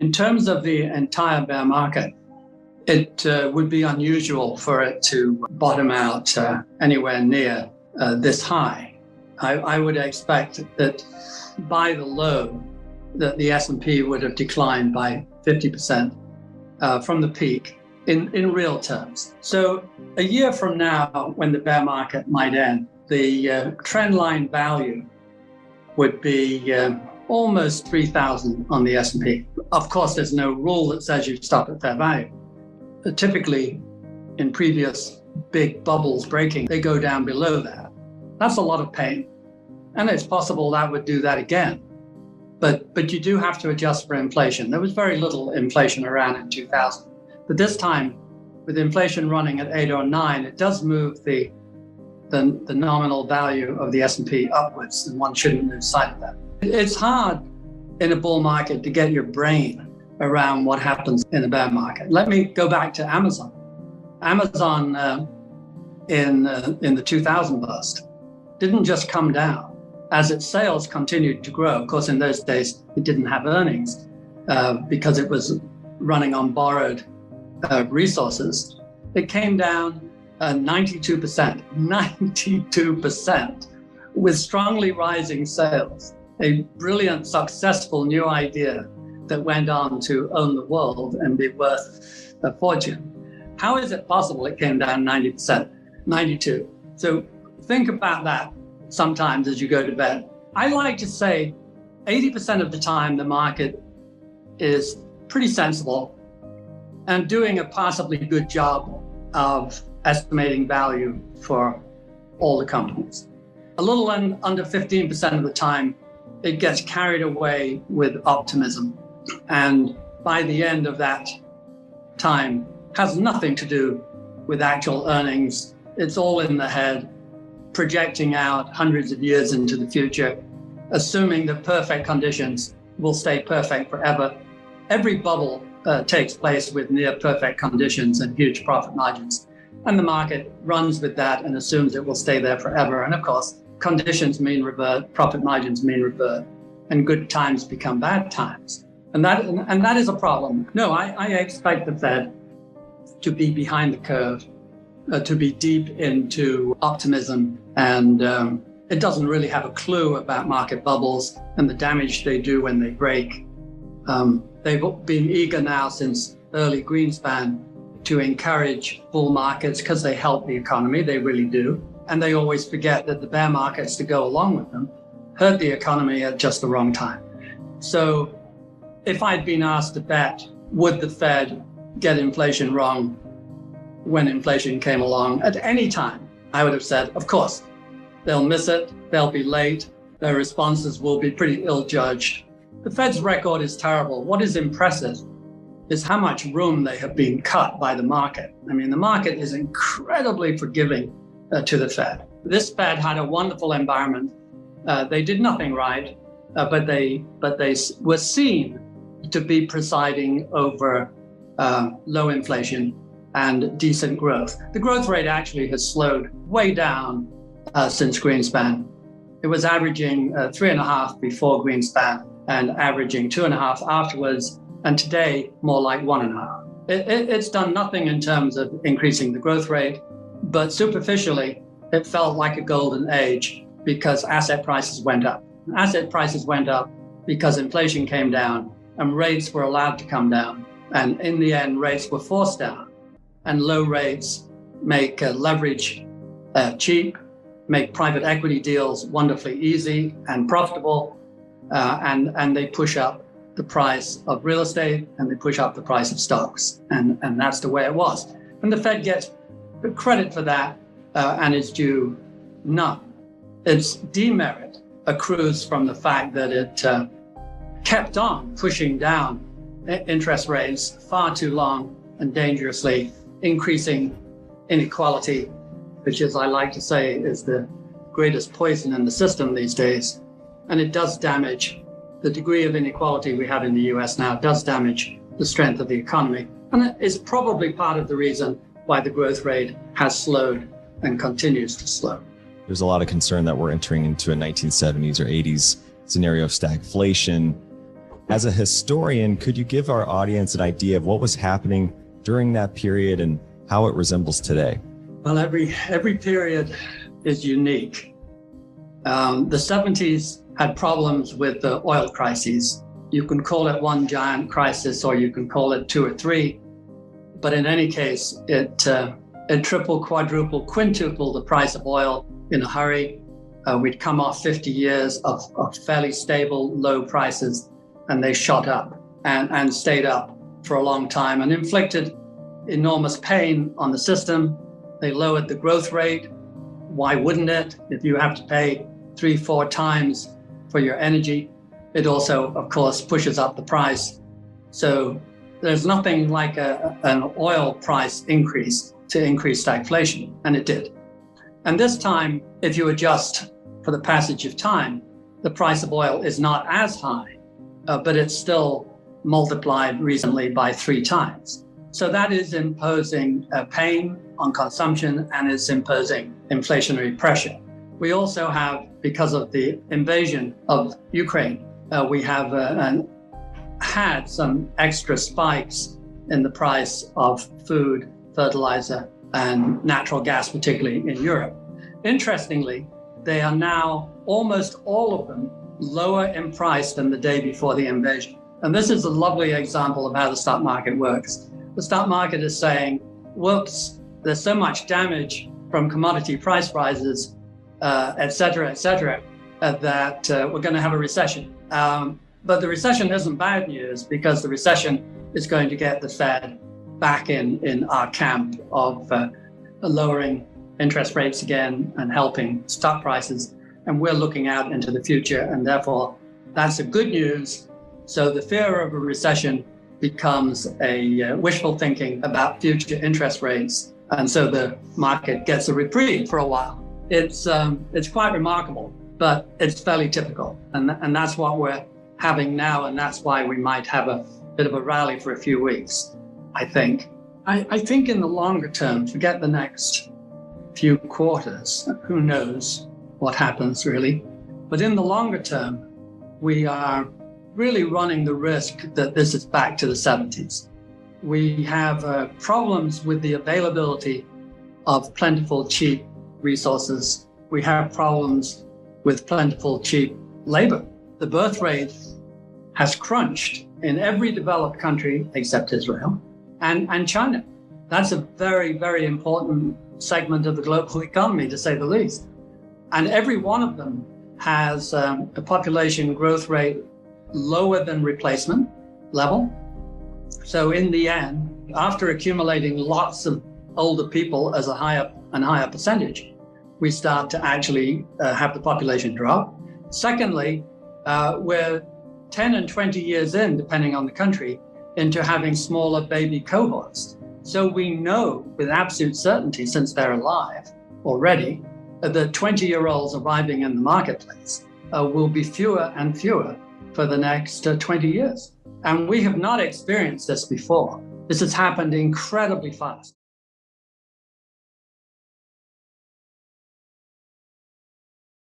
In terms of the entire bear market, it would be unusual for it to bottom out anywhere near this high. I would expect that by the low, that the S&P would have declined by 50% from the peak in real terms. So a year from now, when the bear market might end, the trend line value would be almost 3,000 on the S&P. Of course, there's no rule that says you stop at fair value. But typically, in previous big bubbles breaking, they go down below that. That's a lot of pain. And it's possible that would do that again. But you do have to adjust for inflation. There was very little inflation around in 2000. But this time, with inflation running at 8 or 9, it does move the nominal value of the S&P upwards, and one shouldn't lose sight of that. It's hard in a bull market to get your brain around what happens in a bear market. Let me go back to Amazon. Amazon in the 2000 bust didn't just come down. As its sales continued to grow, of course, in those days, it didn't have earnings because it was running on borrowed resources. It came down 92%, with strongly rising sales. A brilliant, successful new idea that went on to own the world and be worth a fortune. How is it possible it came down 90%, 92? So think about that sometimes as you go to bed. I like to say 80% of the time the market is pretty sensible and doing a possibly good job of estimating value for all the companies. A little under 15% of the time, it gets carried away with optimism. And by the end of that time, has nothing to do with actual earnings. It's all in the head, projecting out hundreds of years into the future, assuming that perfect conditions will stay perfect forever. Every bubble takes place with near perfect conditions and huge profit margins. And the market runs with that and assumes it will stay there forever. And of course, conditions mean revert, profit margins mean revert, and good times become bad times. And that is a problem. No, I expect the Fed to be behind the curve, to be deep into optimism, and it doesn't really have a clue about market bubbles and the damage they do when they break. They've been eager now since early Greenspan to encourage bull markets because they help the economy, they really do. And they always forget that the bear markets to go along with them hurt the economy at just the wrong time. So if I'd been asked to bet, would the Fed get inflation wrong when inflation came along at any time, I would have said, of course, they'll miss it, they'll be late, their responses will be pretty ill-judged. The Fed's record is terrible. What is impressive is how much room they have been cut by the market. I mean, the market is incredibly forgiving to the Fed. This Fed had a wonderful environment. They did nothing right, but they were seen to be presiding over low inflation and decent growth. The growth rate actually has slowed way down since Greenspan. It was averaging 3.5 before Greenspan and averaging 2.5 afterwards, and today more like 1.5. It's done nothing in terms of increasing the growth rate, but superficially, it felt like a golden age because asset prices went up. Asset prices went up because inflation came down and rates were allowed to come down. And in the end, rates were forced down. And low rates make leverage cheap, make private equity deals wonderfully easy and profitable, and they push up the price of real estate and they push up the price of stocks. And that's the way it was. And the Fed gets credit for that, and it's due none. Its demerit accrues from the fact that it kept on pushing down interest rates far too long and dangerously, increasing inequality, which, as I like to say, is the greatest poison in the system these days. And it does damage the degree of inequality we have in the US now, does damage the strength of the economy. And it is probably part of the reason why the growth rate has slowed and continues to slow. There's a lot of concern that we're entering into a 1970s or 80s scenario of stagflation. As a historian, could you give our audience an idea of what was happening during that period and how it resembles today? Well, every period is unique. The 70s had problems with the oil crises. You can call it one giant crisis, or you can call it two or three. But in any case, it tripled, quadrupled, quintupled the price of oil in a hurry. We'd come off 50 years of fairly stable, low prices, and they shot up and stayed up for a long time and inflicted enormous pain on the system. They lowered the growth rate. Why wouldn't it? If you have to pay 3-4 times for your energy, it also, of course, pushes up the price. So there's nothing like an oil price increase to increase stagflation, and it did. And this time, if you adjust for the passage of time, the price of oil is not as high, but it's still multiplied recently by 3 times. So that is imposing pain on consumption and is imposing inflationary pressure. We also have, because of the invasion of Ukraine, we have had some extra spikes in the price of food, fertilizer, and natural gas, particularly in Europe. Interestingly, they are now, almost all of them, lower in price than the day before the invasion. And this is a lovely example of how the stock market works. The stock market is saying, whoops, there's so much damage from commodity price rises, et cetera, that we're going to have a recession. But the recession isn't bad news, because the recession is going to get the Fed back in our camp of lowering interest rates again and helping stock prices. And we're looking out into the future, and therefore that's a good news. So the fear of a recession becomes a wishful thinking about future interest rates. And so the market gets a reprieve for a while. It's quite remarkable, but it's fairly typical. And that's what we're having now. And that's why we might have a bit of a rally for a few weeks, I think. I think in the longer term, forget the next few quarters, who knows what happens really. But in the longer term, we are really running the risk that this is back to the 70s. We have problems with the availability of plentiful, cheap resources. We have problems with plentiful, cheap labor. The birth rate has crunched in every developed country except Israel and China. That's a very, very important segment of the global economy, to say the least. And every one of them has a population growth rate lower than replacement level. So in the end, after accumulating lots of older people as a higher and higher percentage, we start to actually have the population drop. Secondly, we're 10 and 20 years in, depending on the country, into having smaller baby cohorts. So we know with absolute certainty, since they're alive already, that 20-year-olds arriving in the marketplace will be fewer and fewer for the next 20 years. And we have not experienced this before. This has happened incredibly fast.